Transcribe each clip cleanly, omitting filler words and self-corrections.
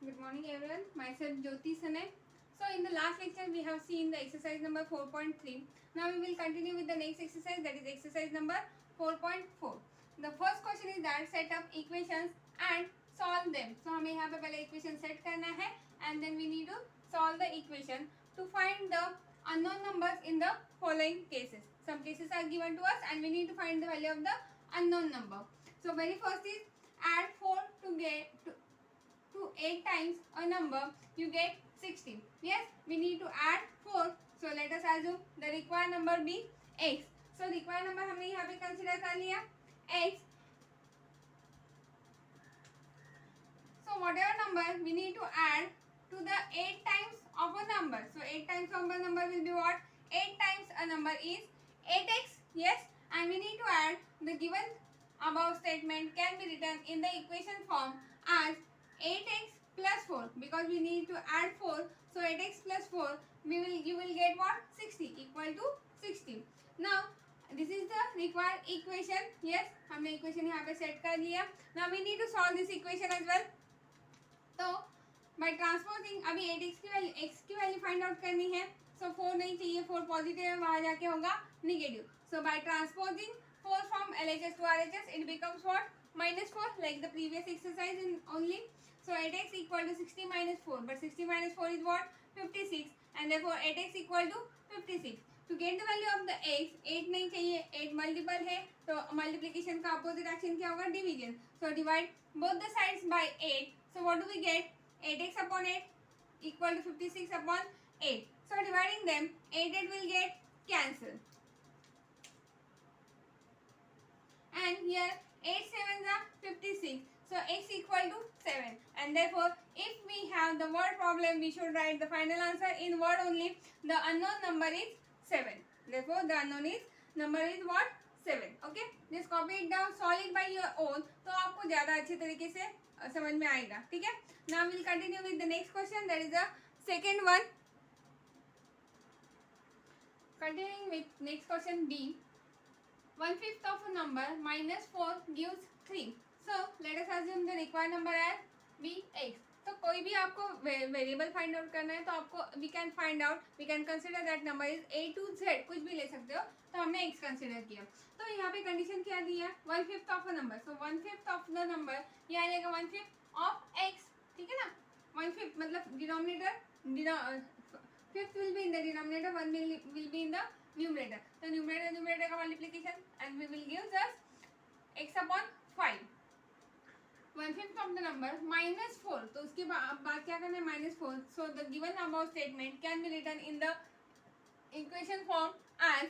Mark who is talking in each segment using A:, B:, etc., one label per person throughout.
A: Good morning everyone. Myself Jyoti Sanay. So in the last lecture we have seen the exercise number 4.3. Now we will continue with the next exercise, that is exercise number 4.4. The first question is that set up equations and solve them. So हमें यहाँ पे पहले equation set करना है and then we need to solve the equation to find the unknown numbers in the following cases. Some cases are given to us and we need to find the value of the unknown number. So very first is add 4 to 8 times a number, you get 16. Yes, we need to add 4. So let us assume the required number be x. So required number हमने यहाँ पे consider कर लिया x. So whatever number we need to add to the 8 times of a number. So 8 times of a number will be what? 8 times a number is 8x. Yes, and we need to add the given above statement can be written in the equation form as 8x plus 4 because we need to add 4. So 8x plus 4 you will get what? 60 equal to 60. Now this is the required equation. Yes, हमने equation यहाँ पे set कर लिया. Now we need to solve this equation as well. तो by transposing अभी 8x की value find out करनी है. So 4 नहीं चाहिए, 4 पॉजिटिव है, वहाँ जाके होगा negative. So by transposing 4 from LHS to RHS it becomes what? -4 like the previous exercise in only. So 8x equal to 60 minus 4, but 60 minus 4 is what? 56, and therefore 8x equal to 56. To get the value of the x, 8 नहीं चाहिए, 8 multiple है, तो multiplication का opposite action क्या होगा? Division. So divide both the sides by 8. So what do we get? 8x upon 8 equal to 56 upon 8. So dividing them, 8 will get cancelled. And here 8 sevens are 56. So x equal to 7. And therefore, if we have the word problem, we should write the final answer in word only. The unknown number is 7. Therefore, the unknown number is what? 7. Okay. Just copy it down, solve it by your own. तो आपको ज़्यादा अच्छे तरीके से समझ में आएगा. ठीक है. Now we will continue with the next question. That is the second one. Continuing with next question B. 1/5 of a number minus 4 gives 3. So let us assume the required number as bx. तो कोई भी आपको variable find out करना है तो आपको we can consider that number is a to z, कुछ भी ले सकते हो. तो हमने x कंसिडर किया. तो यहाँ पे कंडीशन क्या दी है? 1/5 of a number. So 1/5 of the number ये आ जाएगा 1/5 ऑफ x. ठीक है ना. 1/5 मतलब denominator fifth will be in the denominator, 1 will be in the numerator. So numerator का multiplication and we will give us x upon 5. 1/5 of the number minus 4. तो उसके बाद क्या करना है? -4. So the given above statement can be written in the equation form as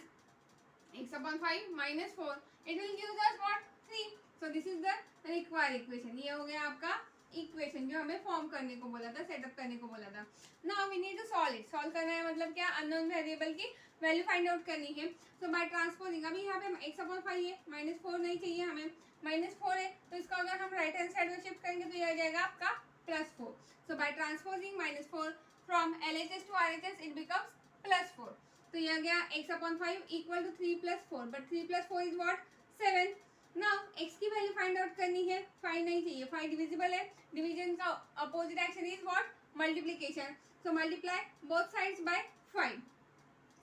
A: x upon 5 minus 4. It will give us what? 3. So this is the required equation. ये हो गया आपका इक्वेशन जो हमें फॉर्म करने को बोला था, सेटअप करने को बोला था. Now we need to solve it. Solve करना है मतलब क्या? अननोन वेरिएबल की वैल्यू फाइंड आउट करनी है. सो बाय ट्रांसपोजिंग अभी यहाँ पे x अपॉन 5 है, -4 नहीं चाहिए हमें, -4 है तो इसको अगर हम राइट हैंड साइड में शिफ्ट करेंगे तो ये आ जाएगा आपका +4. So by transposing -4 from LHS to RHS it becomes +4. तो ये आ गया x upon 5 equal to 3 + 4, but 3 + 4 is what? 7. Now x की वैल्यू फाइंड आउट करनी है. 5 नहीं चाहिए, 5 डिविजिबल है. डिवीजन का opposite action is what? Multiplication. So multiply both sides bye 5.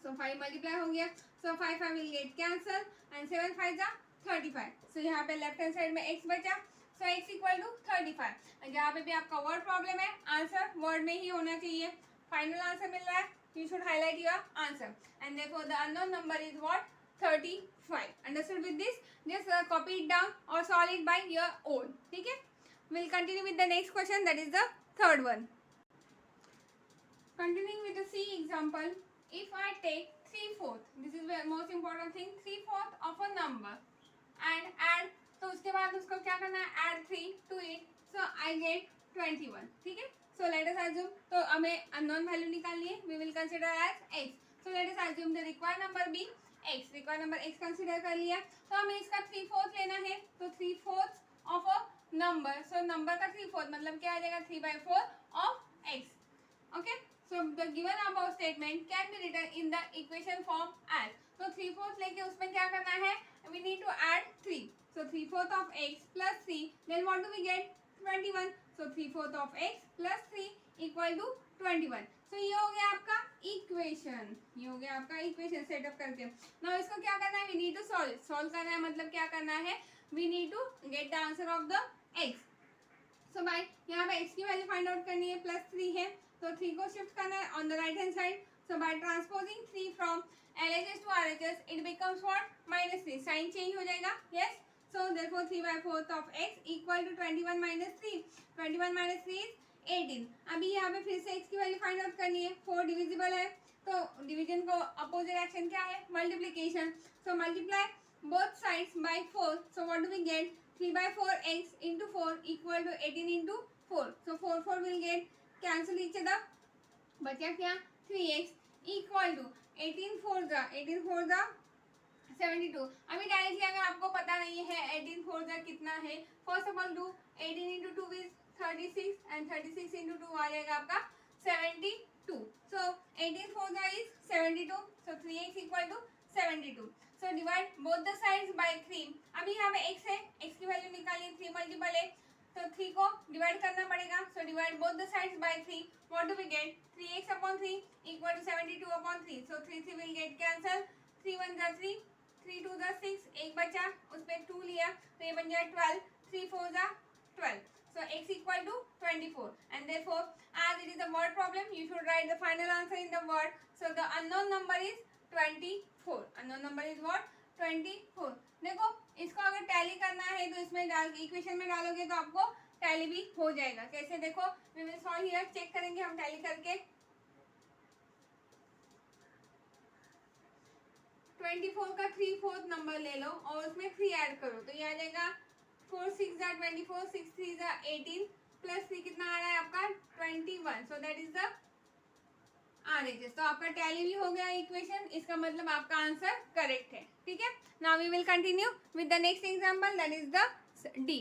A: So 5 multiply हो गया. सो 5 विल गेट कैंसल एंड 7 5 जा 35. सो यहाँ पे लेफ्ट हैंड साइड में x बचा. सो x इक्वल टू 35. जहाँ पे भी आपका वर्ड प्रॉब्लम है, आंसर वर्ड में ही होना चाहिए. फाइनल आंसर मिल रहा है, you should highlight your answer and therefore the unknown number is what? 35. Understood with this? Just copy it down or solve it by your own. ठीक है. We'll continue with the next question, that is the third one. Continuing with the C example, if I take 3/4, this is the most important thing, 3/4 of a number and add, तो उसके बाद उसको क्या करना है? add 3 to it, so I get 21. ठीक है. So let us assume, तो हमें unknown value निकालनी है. We will consider as x. So let us assume the required number be x. required number x consider कर लिया. तो हमें इसका 3/4 लेना है. तो 3/4 of a number. So number का 3/4 मतलब क्या आ जाएगा? 3/4 of x. Okay. So the given above statement can be written in the equation form as. तो 3/4 लेके उसमें क्या करना है? We need to add 3. So 3/4 of x plus 3. Then what do we get? 21. So 3/4 of x plus 3 equal to 21. So ये हो गया आपका इक्वेशन, ये हो गया आपका इक्वेशन सेटअप करके. नाउ इसको क्या करना है, वी नीड टू सॉल्व करना है. मतलब क्या करना है, we need to get the answer of the x. So by यहाँ पे एक्स की वैल्यू फाइंड आउट करनी है, +3 है तो 3 को शिफ्ट करना है on the right hand side. So by transposing 3 from LHS to RHS it becomes what, -3. Sign change हो जाएगा. Yes. So therefore 3/4 of x equal to 21 - 3. 21 - 3 is 18. अभी यहाँ पे फिर से x की वैल्यू फाइंड आउट करनी है. 4 डिविजिबल है तो डिवीजन को अपोजिट एक्शन क्या है, multiplication. So multiply both sides by 4. So what do we get, 3/4x into 4 equal to 18 into 4. So 4 will get cancel each other. बचा क्या, 3x equal to 18 4 जा 72. अभी डायरेक्टली अगर आपको पता नहीं है 18 4 जा कितना है, first of all do 18 into 2 is 36 and 36 into 2 आ जाएगा आपका 72. So 18 4 जा is 72. So 3x equal to 72. So divide both the sides by 3. अभी यहाँ पे x है, x की वैल्यू निकालिए, 3 मल्टीपल है तो 3 को डिवाइड करना पड़ेगा. So divide both the sides by 3. What do we get, 3x upon 3 equal to 72 upon 3. So 3 will get cancel. 3 1 जा 3, 3 2 जा 6, एक बचा उस पर 2 लिया तो ये बन जाए 12. 3 4 जा 12. So x equal to 24 and therefore as it is a word problem you should write the final answer in the word. So the unknown number is 24. unknown number is what, 24. देखो इसको अगर टैली करना है तो इसमें डाल equation में डालोगे तो आपको टैली भी हो जाएगा. कैसे, देखो we will solve here, check करेंगे हम टैली करके. 24 का 3/4 नंबर ले लो और उसमें 3 ऐड करो तो ये आ जाएगा 4 6 जा 24, 6 3 जा 18 प्लस 3 कितना आ रहा है आपका 21. सो दैट इज द RHS. तो आपका टैली भी हो गया इक्वेशन, इसका मतलब आपका आंसर करेक्ट है. ठीक है. Now we will continue with the next example that is the D.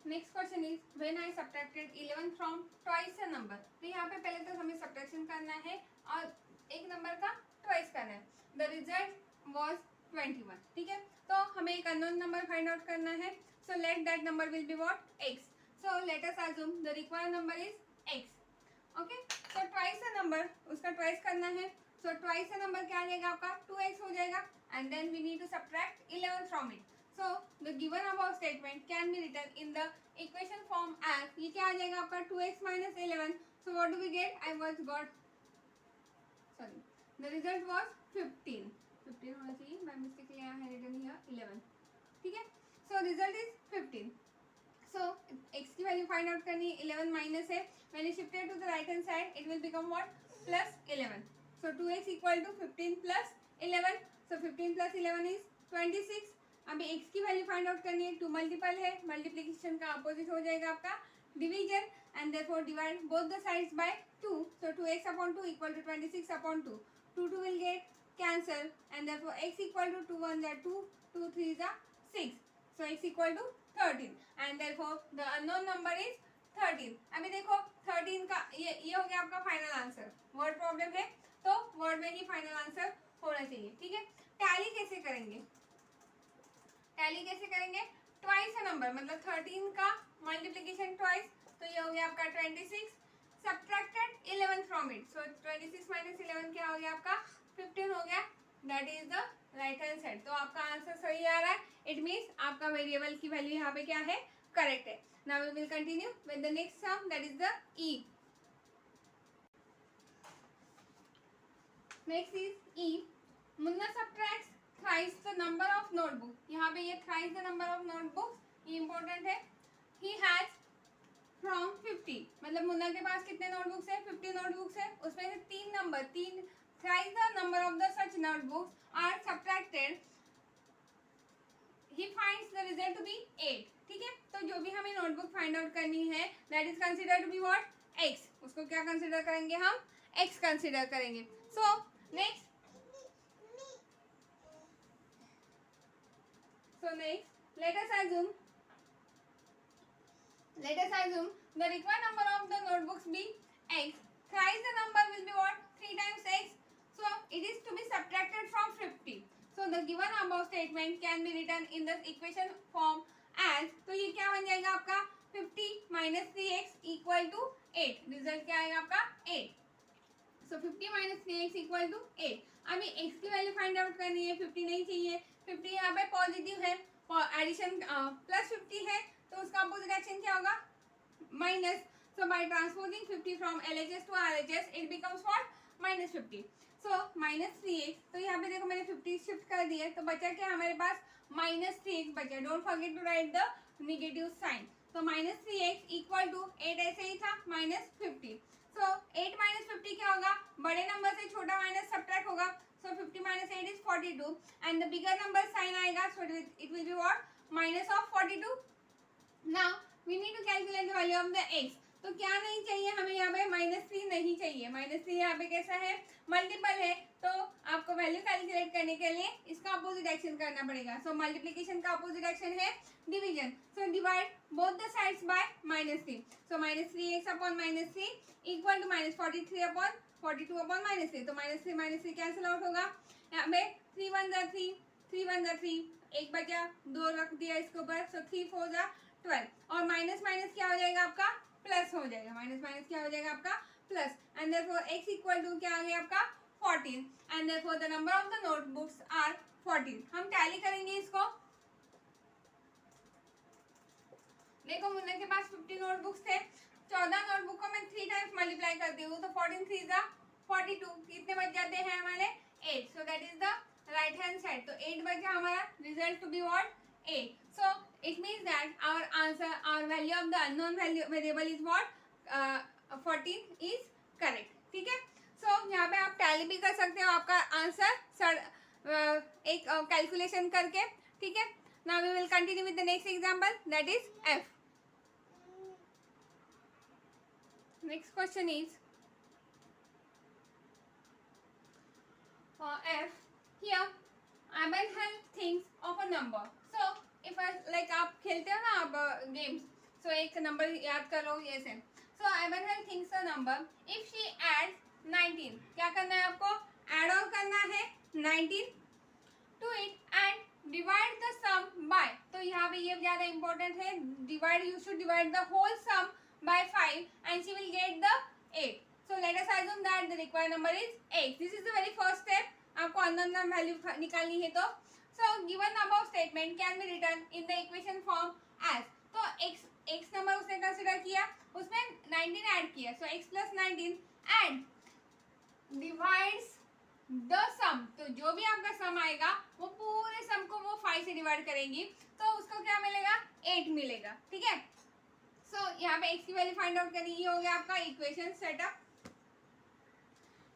A: Next question is when I subtracted 11 from twice a number. तो यहाँ पे पहले तो हमें सब्ट्रैक्शन करना है और एक नंबर का ट्वाइस करना है. The result was 21. ठीक है. तो हमें एक अननोन नंबर फाइंड आउट करना है. So let that number will be what, x. So let us assume the required number is x. Okay. तो ट्वाइस अ नंबर, उसका ट्वाइस करना है. सो ट्वाइस अ नंबर क्या आ जाएगा आपका, 2x हो जाएगा and then we need to subtract 11 from it. So the given above statement can be written in the equation form as, ये क्या आ जाएगा आपका 2x - 11. So what do we get, I was got sorry the result was 15 होना चाहिए, by mistake यहाँ है written here 11. ठीक है. So result is 15. So x की वैल्यू फाइंड आउट करनी है, 11 माइनस है, when you shift it to the right hand side it will become what, plus 11. So 2x equal to 15 plus 11. So 15 plus 11 is 26. अभी x की value find out करनी है, 2 multiple है, multiplication का opposite हो जाएगा आपका division and therefore divide both the sides by 2. So 2x upon 2 equal to 26 upon 2. 2 will get cancel and therefore x equal to 2 1 are 2, 2 3 are 6. So x equal to 13 and therefore the unknown number is 13. अभी देखो 13 का ये हो गया आपका final answer. Word problem है तो word में ही फाइनल आंसर होना चाहिए. ठीक है. टैली कैसे करेंगे, टैली कैसे करेंगे, ट्वाइस अ नंबर मतलब 13 का मल्टीप्लिकेशन ट्वाइस, तो ये हो गया आपका 26. Subtracted 11 from it. So 26 minus 11 क्या हो गया आपका 15 हो गया. That is the right hand side. तो आपका आंसर सही आ रहा है. इट मीन्स आपका वेरिएबल की वैल्यू यहाँ पे क्या है, करेक्ट है. Now we will continue with the next sum that is the E. Next is E. Munna subtracts thrice the number of notebook. यहाँ पे ये thrice the number of notebooks, ये इंपॉर्टेंट है. ही हैज फ्रॉम 50 मतलब मुन्ना के पास कितने notebooks है, 50 notebooks है. उसमें से 3 thrice the number of the such notebooks are subtracted, he finds the result to be 8. ठीक है. तो जो भी हमें नोटबुक फाइंड आउट करनी है that is considered to be what, x. उसको क्या कंसिडर करेंगे हम, x कंसिडर करेंगे. So next let us assume the required number of the notebooks be x. Thrice the number will be what, 3 times x. So it is to be subtracted from 50. So the given above statement can be written in the equation form as, तो ये क्या बन जाएगा आपका 50 minus 3x equal to 8. Result क्या आएगा आपका 8. सो 50 minus 3x equal to 8. अभी x की वैल्यू फाइंड आउट करनी है. 50 नहीं चाहिए. 50 यहाँ पे पॉजिटिव है, एडिशन प्लस 50 है, तो उसका अपोजिट एक्शन क्या होगा minus. So by transposing 50 from LHS to RHS it becomes what -50. So minus 3x. तो यहाँ पे देखो मैंने 50 शिफ्ट कर दिया, तो बचा क्या हमारे पास -3x बचा. Don't forget to write the negative sign. तो -3x इक्वल टू 8 ऐसे ही था -50. सो 8 minus 50 क्या होगा, बड़े नंबर से छोटा माइनस सब्ट्रैक्ट होगा. सो 50 minus 8 is 42 and the bigger number sign आएगा, so it will be what minus of 42. Now we need to calculate the value of the x. तो क्या नहीं चाहिए हमें यहाँ पे -3 नहीं चाहिए. -3 यहाँ पे कैसा है, मल्टीपल है, तो आपको वैल्यू कैलकुलेट करने के लिए इसका अपोजिट एक्शन करना पड़ेगा. सो मल्टीप्लिकेशन का अपोजिट एक्शन है division. So divide both the sides by -3. So -3x upon -3 equal to -43 upon 42 upon -3. तो -3 कैंसिल आउट होगा. यहाँ पे 3 1 जा 3, 3 1 जा 3, एक बचा, 2 रख दिया इसके ऊपर. सो 3 4 जा 12 और माइनस माइनस क्या हो जाएगा आपका प्लस हो जाएगा. माइनस माइनस क्या हो जाएगा आपका plus. And therefore x equal to क्या आ गया आपका 14. And therefore the number of the notebooks are 14. हम टैली करेंगे इसको. देखो मुन्ना के पास 50 नोटबुक्स थे. 14 नोटबुक को मैं 3 टाइम्स मल्टीप्लाई करती हूँ, तो 14 3 जा 42. कितने बच जाते हैं हमारे 8. So that is the right hand side. तो 8 बचा हमारा. Result to be what 8. So it means that our answer, our value of the unknown value variable is what 14 is correct. ठीक है. So यहाँ पे आप टैली भी कर सकते हो आपका आंसर एक कैलकुलेशन करके. ठीक है. Now we will continue with the next example, that is F. Next question is F. Here Ebenhal thinks of a number. So if like आप खेलते हो ना आप गेम्स, सो एक नंबर याद कर लो ऐसे. सो एबेनहेल thinks a number. If she add 19, क्या करना है आपको एड ऑन करना है 19 to it and divide the sum by. तो यहाँ पे ये ज्यादा इंपॉर्टेंट है. Divide, you should divide the whole sum by 5 and she will get the 8. So let us assume that the required number is 8. This is the very first step. आपको unknown value निकालनी है. तो so given above statement can be written in the equation form as. तो x number उसने consider किया, उसमें 19 add किया. so x plus 19 and divides the sum. तो जो भी आपका सम आएगा वो पूरे सम को वो 5 से डिवाइड करेंगी, तो उसको क्या मिलेगा 8 मिलेगा. ठीक है. सो यहाँ पे x की वैल्यू फाइंड आउट करनी. ये हो गया आपका इक्वेशन सेटअप.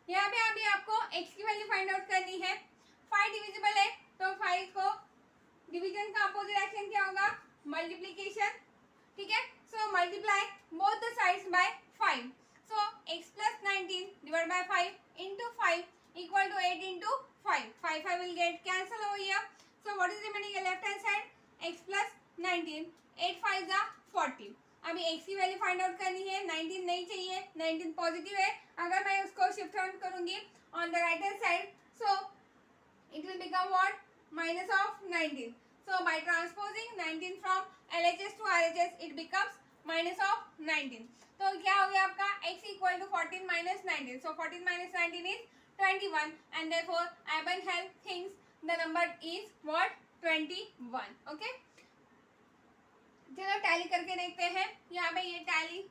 A: यहाँ पे अभी आपको x की वैल्यू फाइंड आउट करनी है. 5 डिविजिबल है, तो 5 को डिवीजन का अपोजिट एक्शन क्या होगा मल्टीप्लिकेशन. ठीक है. सो multiply both the sides bye 5. So x plus 19 divided by 5 into 5 equal to 8 into 5. 5 will get cancel over here. So what is remaining in left hand side? x plus 19. 8 5 जा 40. अभी x की value find out करनी है. 19 नहीं चाहिए, 19 positive है. अगर मैं उसको शिफ्ट ऑन करूंगी on the right hand side, so it will become what minus of 19. So by transposing 19 from LHS to RHS it becomes minus of 19. तो क्या हो गया आपका x equal to 14 minus 19. So 14 minus 19 is 21 and therefore Ebenhal thinks the number is what 21. Okay. चलो tally करके देखते हैं. यहाँ पे ये tally.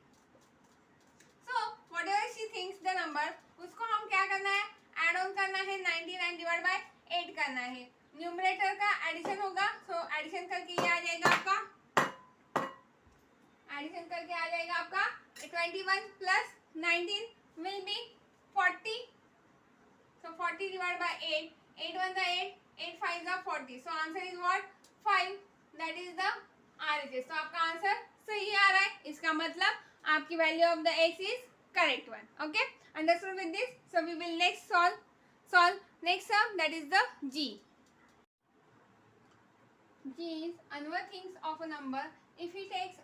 A: So whatever she thinks the number, उसको हम क्या करना है एड ऑन करना है 19 एंड डिवाइड बाय 8 करना है. न्यूमरेटर का एडिशन होगा. सो एडिशन करके ये आ जाएगा आपका, एडिशन करके आ जाएगा आपका 21 plus 19 will be 40. So 40 divide by 8. 8 1 जा 8, 8 5 जा 40. So answer is what 5. That is the RHS. तो आपका आंसर सही आ रहा है. इसका मतलब आपकी value of the x is correct one. Okay. Understood with this? So we will next solve next sum, that is the G. G is another things of a number. If he takes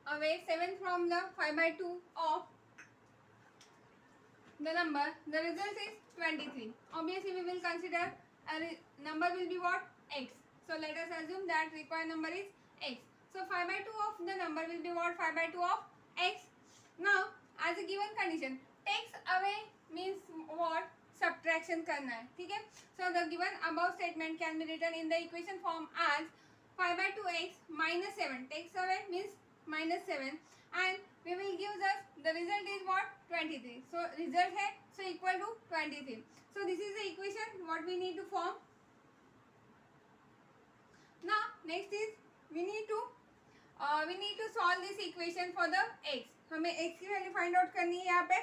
A: away 7 from the 5/2 of the number, the result is 23. Obviously we will consider a number will be what x. So let us assume that required number is x. So 5 by 2 of the number will be what? 5 by 2 of x. Now as a given condition, takes away means what? Subtraction करना है, ठीक है. So the given above statement can be written in the equation form as 5 by 2x minus 7. Takes away means minus 7 and we will give us the result is what? 23. So result है so equal to 23. So this is the equation what we need to form. Now next is we need to solve this equation for the x. हमें x की value find out करनी है यहाँ पे,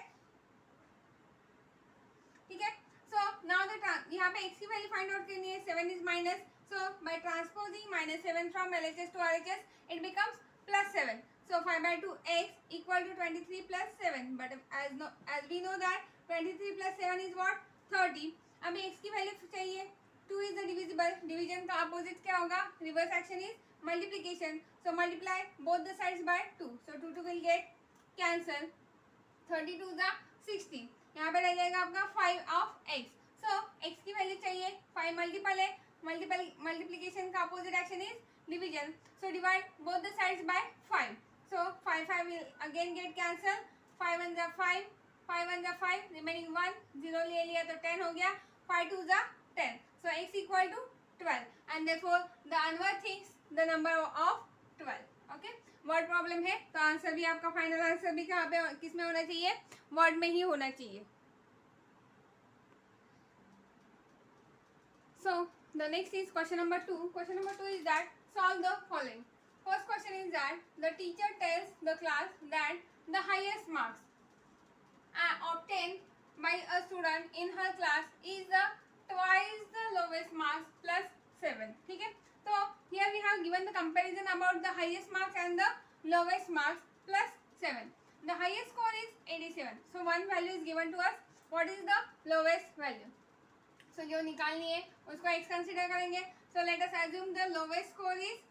A: ठीक है. So now the यहाँ पे x की वैल्यू फाइंड आउट करनी है. 7 is minus, so by transposing minus 7 from LHS to RHS it becomes plus 7. So 5 by 2 x equal to 23 plus 7. But as we know that 23 plus 7 is what? 30. अभी x की value चाहिए. 2 is the divisible. Division का opposite क्या होगा? Reverse action is multiplication. So multiply both the sides bye 2. So 2 will get cancel. 32 is 60. यहाँ पे रह जाएगा आपका 5 of x. सो x की वैल्यू चाहिए. 5 मल्टीपल है. मल्टीप्लिकेशन का opposite action is division. So divide both the sides bye 5. So 5 will again get cancel. 5 1 जा 5. 5 1 जा 5. रिमेनिंग 1. 0 ले लिया तो 10 हो गया. 5 2 जा 10. So x equal to 12 and therefore the answer thinks the number of 12. Okay, word problem है तो आंसर भी आपका फाइनल आंसर भी कहाँ पे किस में होना चाहिए? वर्ड में ही होना चाहिए. So the next is question number 2. Question number 2 is that solve the following. First question is that the teacher tells the class that the highest marks obtained by a student in her class is the twice the lowest marks plus 7. ठीक है. So here we have given the comparison about the highest marks and the lowest marks plus 7. The highest score is 87. So one value is given to us. What is the lowest value? So जो निकालनी है उसको x consider करेंगे. So let us assume the lowest score is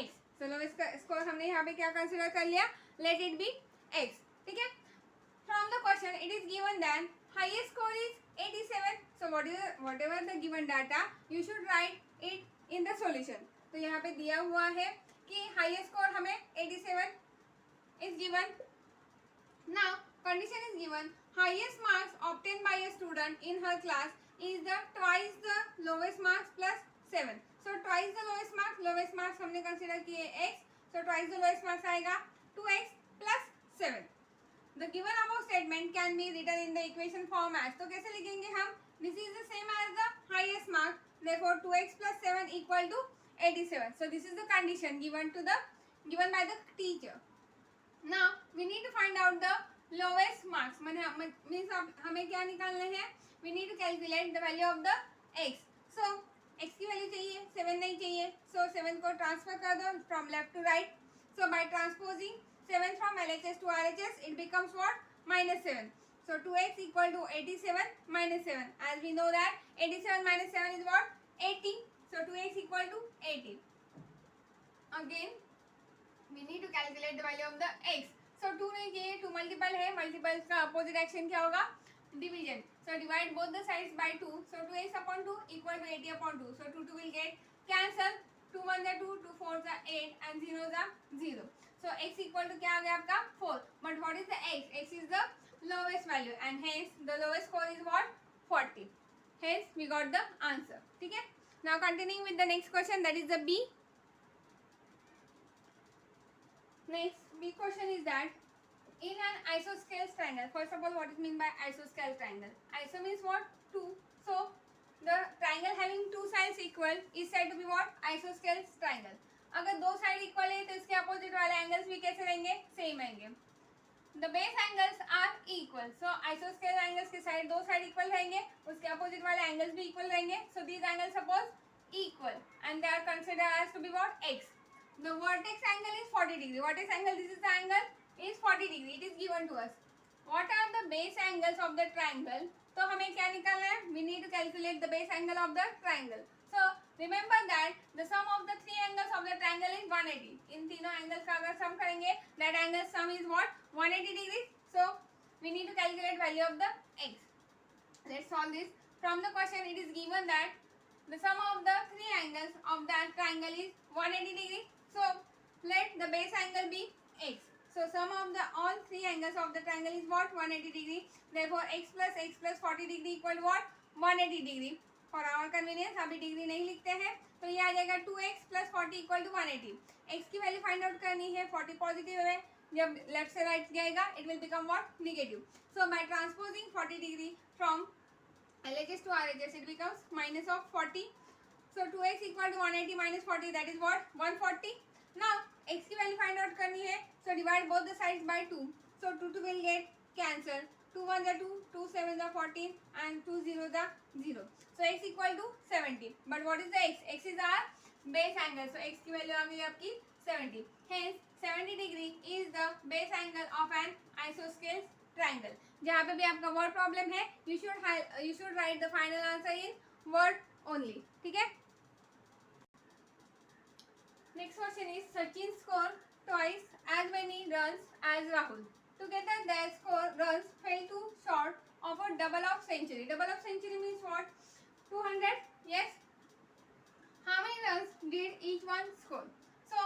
A: x. So lowest score हमने यहाँ पे क्या consider कर लिया? Let it be x. ठीक है. From the question it is given that highest score is 87. So whatever the given data you should write it in the solution. तो यहाँ पे दिया हुआ है कि highest score हमें 87 is given. Now condition is given highest marks obtained by a student in her class is the twice the lowest marks plus 7. So twice the lowest marks हमने consider किए x. So twice the lowest marks आएगा 2x plus 7. The given above statement can be written in the equation form as. तो कैसे लिखेंगे हम? This is the same as the highest mark. Therefore 2x plus 7 equal to 87. So this is the condition given by the teacher. Now we need to find out the lowest marks. means हमें क्या निकालना है? We need to calculate the value of the x. So x की value चाहिए, 7 नहीं चाहिए. So 7 को transfer कर दो from left to right. So by transposing 7 from LHS to RHS it becomes what? Minus 7. So 2x equal to 87 minus 7. As we know that 87 minus 7 is what? 80. So 2x equal to 80. Again we need to calculate the value of the x. So 2 नहीं चाहिए, 2 multiple है. Multiples का opposite action क्या होगा? Division. So divide both the sides by 2. So 2x upon 2 equal to 80 upon 2. So 2 will get cancel. 2 1 are 2, 2 4 are 8 and 0 are 0. So x equal to क्या आ गया आपका? 4. But what is the x? X is the lowest value and hence the lowest score is what? 40. Hence we got the answer. ठीक है. Now continuing with the next question, that is the B. Next B question is that in an isosceles triangle. First of all, what is mean by isosceles triangle? Iso means what? 2. So the triangle having two sides equal is said to be what? Isosceles triangle. अगर दो side equal है तो इसके opposite वाले angles भी कैसे रहेंगे? Same रहेंगे. The base angles are equal. So आइसोस्केल एंगल्स के साइड दो साइड इक्वल रहेंगे, उसके अपोजिट वाले एंगल्स भी इक्वल रहेंगे. So these angles suppose equal and they are considered as to be what? x. The vertex angle is 40 degree. Vertex angle, this is the angle is 40 degree. It is given to us. What are the base angles of the triangle? तो हमें क्या निकालना है? We need to calculate the base angle of the triangle. So remember that the sum of the three angles of the triangle is 180. इन तीनों angles का अगर sum करेंगे, that angle sum is what? 180 degrees. So we need to calculate value of the x. Let's solve this. From the question it is given that the sum of the three angles of that triangle is 180 degrees. So let the base angle be x. So sum of the all three angles of the triangle is what? 180 degree. Therefore x plus 40 degree equal to what? 180 degree. For our convenience अभी degree नहीं लिखते हैं, तो ये आ जाएगा 2x plus 40 equal to 180. x की value find out करनी है. 40 पॉजिटिव है, जब लेफ्ट से राइट जाएगा it will become what? Negative. So by transposing 40 degree from LHS to RHS it becomes minus of 40. So 2x equal to 180 minus 40, that is what? 140. Now x की value find out करनी है, so divide both the sides by 2. So 2 will get cancelled. 2 1 are 2, 2 7 are 14, and 2 0 are 0. So x equal to 70. But what is the x? X is our base angle. So x की value आ गई आपकी 70. Hence 70 degree is the base angle of an isosceles triangle. जहाँ पे भी आपका word problem है, you should write the final answer in word only. ठीक है? Next question is Sachin scored twice as many runs as Rahul. Together their score runs fell too short of a double of century. Double of century means what? 200. Yes. How many runs did each one score? So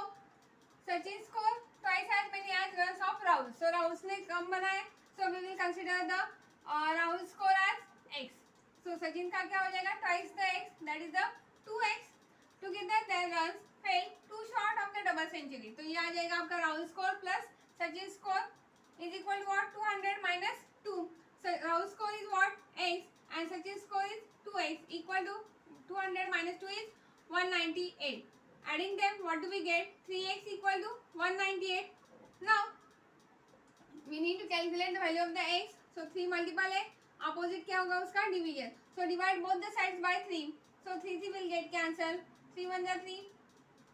A: Sachin scored twice as many as runs of Rahul. So Rahul ने कम बनाए. So we will consider the Rahul score as x. So Sachin का क्या हो जाएगा? Twice the x, that is the 2x. Together their runs fell too short of the double century. तो ये आ जाएगा आपका Rahul score plus Sachin score is equal to what? 200 minus 2. So Rahul score is what? X and Sachin score is 2x equal to 200 minus 2 is 198. Adding them, what do we get? 3x equal to 198. Now we need to calculate the value of the x. So 3 multiple है, opposite क्या होगा उसका? Division. So divide both the sides by 3. So 3 will get cancelled. 3 1 are 3.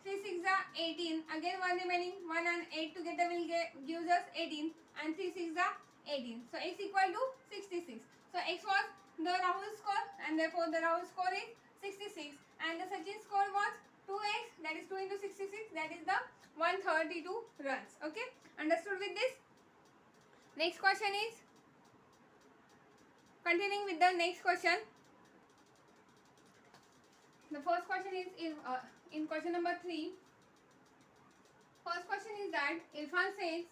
A: 3 6 are 18. Again 1 remaining. 1 and 8 together will gives us 18. And 3 6 are 18. So x equal to 66. So x was the Rahul score and therefore the Rahul score is 66. And the Sachin score was 2x, that is 2 into 66, that is the 132 runs. Okay, understood with this? Next question is, continuing with the next question. The first question is in question number 3. First question is that Irfan says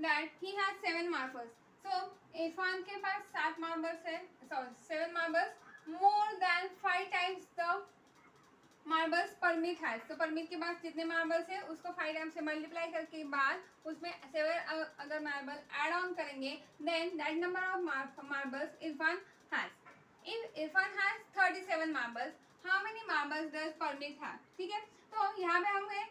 A: that he has 7 marbles. So Irfan के पास 7 marbles है, sorry 7 marbles, more than 5 times the marbles Parmit has. तो परमित के पास जितने marbles है उसको 5 times से multiply करके बाद उसमें 7 अगर marble add on करेंगे, then that number of marbles Irfan has. If Irfan has 37 marbles, how many marbles does Parmit have? ठीक है, तो यहाँ पे हमें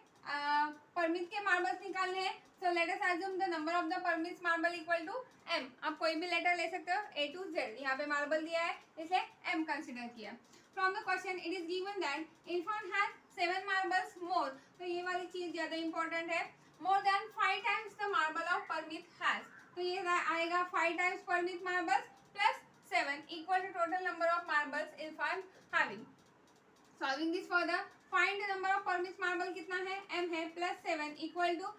A: परमित के मार्बल्स निकालने हैं. So let us assume the number of the permit marble equal to m. आप कोई भी लेटर ले सकते हो, A to Z. यहाँ पे मार्बल दिया है इसलिए m कंसिडर किया. From the question it is given that Irfan has 7 marbles more. तो ये वाली चीज ज्यादा इंपॉर्टेंट है. More than 5 times the marble of Parmit has. तो ये आएगा 5 times Parmit marbles plus 7 equal to total number of marbles Irfan having. Solving this further, find the number of Parmit marble कितना है? m है प्लस 7 इक्वल टू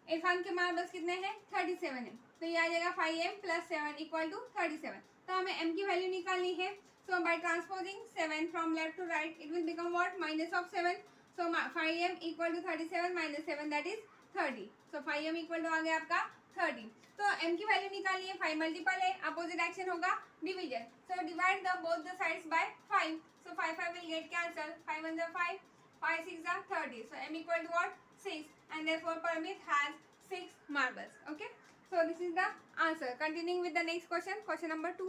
A: इरफान के मार्बल्स कितने हैं? 37 है. तो ये आ जाएगा 5m प्लस 7 इक्वल टू 37. तो हमें m की वैल्यू निकालनी है. So by transposing 7 from left to right it will become what? Minus of 7. So 5m equal to 37 minus 7 that is 30. So 5m equal to आ गया आपका 30. तो m की वैल्यू निकालनी है. 5 मल्टीपल है, अपोजिट एक्शन होगा division. So divide the both the sides bye 5. So 5 will get cancelled. 5 1 are 5, 5 6 are 30. So m equal to what? 6. And therefore Parmit has 6 marbles. Okay. So this is the answer. Continuing with the next question. Question number 2.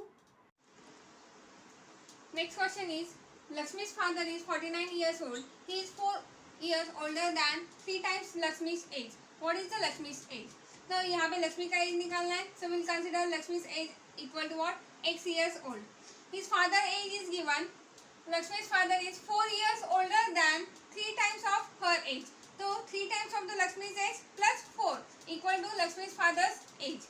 A: Next question is, Lakshmi's father is 49 years old. He is 4 years older than 3 times Lakshmi's age. What is the Lakshmi's age? So यहाँ पे लक्ष्मी का as निकालना है. So we'll consider Lakshmi's age equal to what? X years old. His father age is given. Lakshmi's father is 4 years older than 3 times of her age. So 3 times of the Lakshmi's age plus 4 equal to Lakshmi's father's age.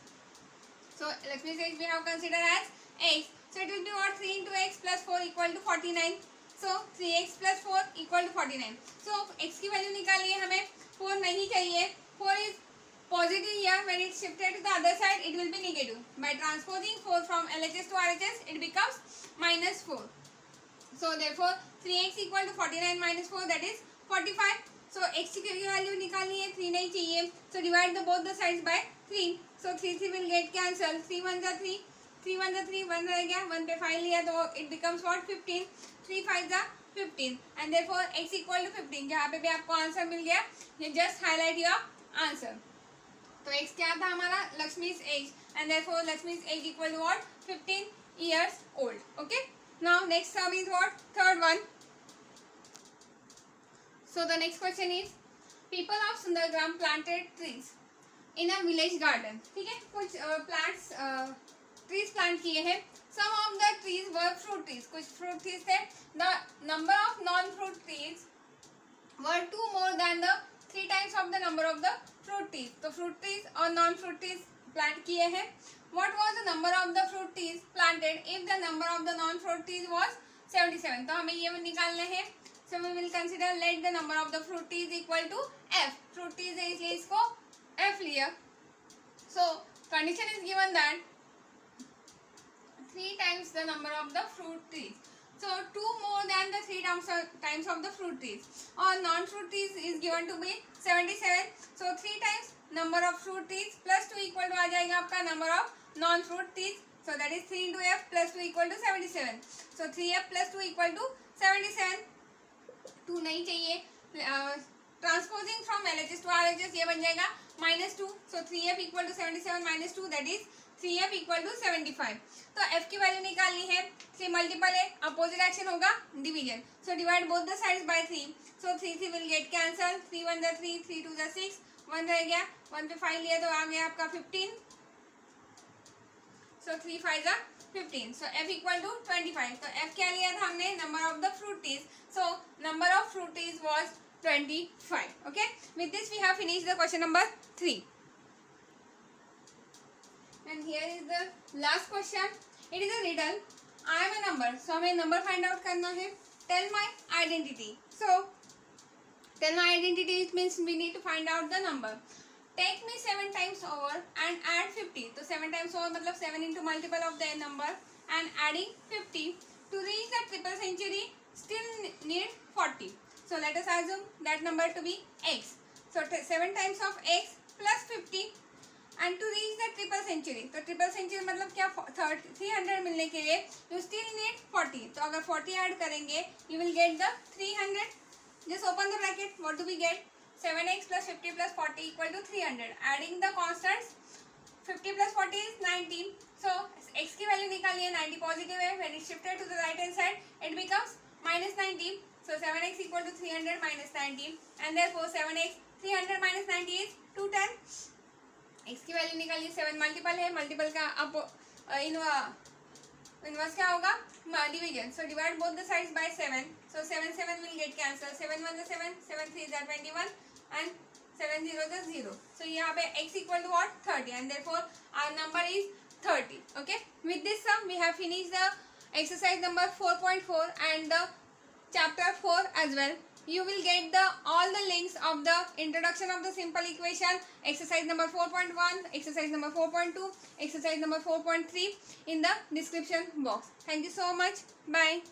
A: So Lakshmi's age we have considered as x. So it will be what? 3 into x plus 4 equal to 49. So 3x plus 4 equal to 49. So x की value निकालिए हमें. 4 नहीं चाहिए. 4 is positive here. When it's shifted to the other side it will be negative. By transposing 4 from LHS to RHS it becomes minus 4. So therefore 3x equal to 49 minus 4 that is 45. So x की value निकालनी है, 3 नहीं चाहिए, so divide the both the sides by 3, so 3 will get cancel, 3 1 जा 3, 3 1 जा 3, 1 रह गया, 1 पे 5 लिया तो इट बिकम्स व्हाट 15, 3 5 जा 15 and therefore x equal to 15। यहाँ पे भी आपको आंसर मिल गया, ये जस्ट हाईलाइट योर आंसर। तो x क्या था हमारा, लक्ष्मी's age, and therefore Lakshmi's age equal to what, 15 years old. Okay, now next sum is what, third one. So the next question is, people of Sundargram planted trees in a village garden. ठीक है, कुछ plants trees plant किए हैं, some of the trees were fruit trees, कुछ fruit trees थे, the number of non fruit trees were 2 more than the 3 times of the number of the fruit trees. तो fruit trees और non fruit trees plant किए हैं, what was the number of the fruit trees planted if the number of the non fruit trees was 77? तो हमें ये निकालने हैं, so we will consider let the number of the fruit trees equal to f, fruit trees है इसलिए इसको f लिया, so condition is given that 3 times the number of the fruit trees, so 2 more than the 3 times of the fruit trees, or non fruit trees is given to be 77, so 3 times number of fruit trees plus 2 equal to आ जाएगा आपका number of non fruit trees, so that is 3 into f plus 2 equal to 77, so 3f plus 2 equal to 77, 2 नहीं चाहिए, transposing from LHS to RHS ये बन जाएगा -2, so 3f equal to 77 minus 2 that is 3f equal to 75। तो f की value निकालनी है, 3 multiple है, अपोजिट एक्शन होगा division, so divide both the sides by 3, so 3 will get cancel, 3 1 जा 3, 3 2 जा 6, 1 रह गया, 1 पे 5 लिया तो आ गया आपका 15, सो 3 5 जा 15, सो f इक्वल टू 25। तो f क्या लिया था हमने, number of the fruit trees, so number of fruit trees was 25। Okay, with this we have finished the question number 3 and here is the last question. It is a riddle. I am a number, so हमें number find out करना है, tell my identity, so tell my identity it means we need to find out the number, take me 7 times over and add 50, तो 7 times over मतलब 7 into multiple of their number and adding 50 to reach the triple century still need 40, so let us assume that number to be x, so 7 times of x plus 50 and to reach the triple century, तो triple century मतलब क्या, 300 मिलने के लिए you still need 40, तो अगर 40 add करेंगे you will get the 300, just open the bracket, what do we get, 7x plus 50 plus 40 equal to 300, adding the constants, 50 plus 40 is 90, so x की वैल्यू निकालिए, 90 पॉजिटिव है, when it shifted to the right hand side it becomes -90, so 7x equal to 300 minus 90 and therefore 7x 300 minus 90 is 210, x की value निकालिए, 7 multiple है, multiple का अब inverse क्या होगा, division, so divide both the sides by 7, so 7 7 will get cancel, 7 1 7, 7 3 21 and 7 0 0, so यहाँ पे x equal to what 30 and therefore our number is 30। Okay, with this sum we have finished the exercise number 4.4 and the chapter 4 as well. You will get all the links of the introduction of the simple equation, exercise number 4.1, exercise number 4.2, exercise number 4.3 in the description box. Thank you so much. Bye.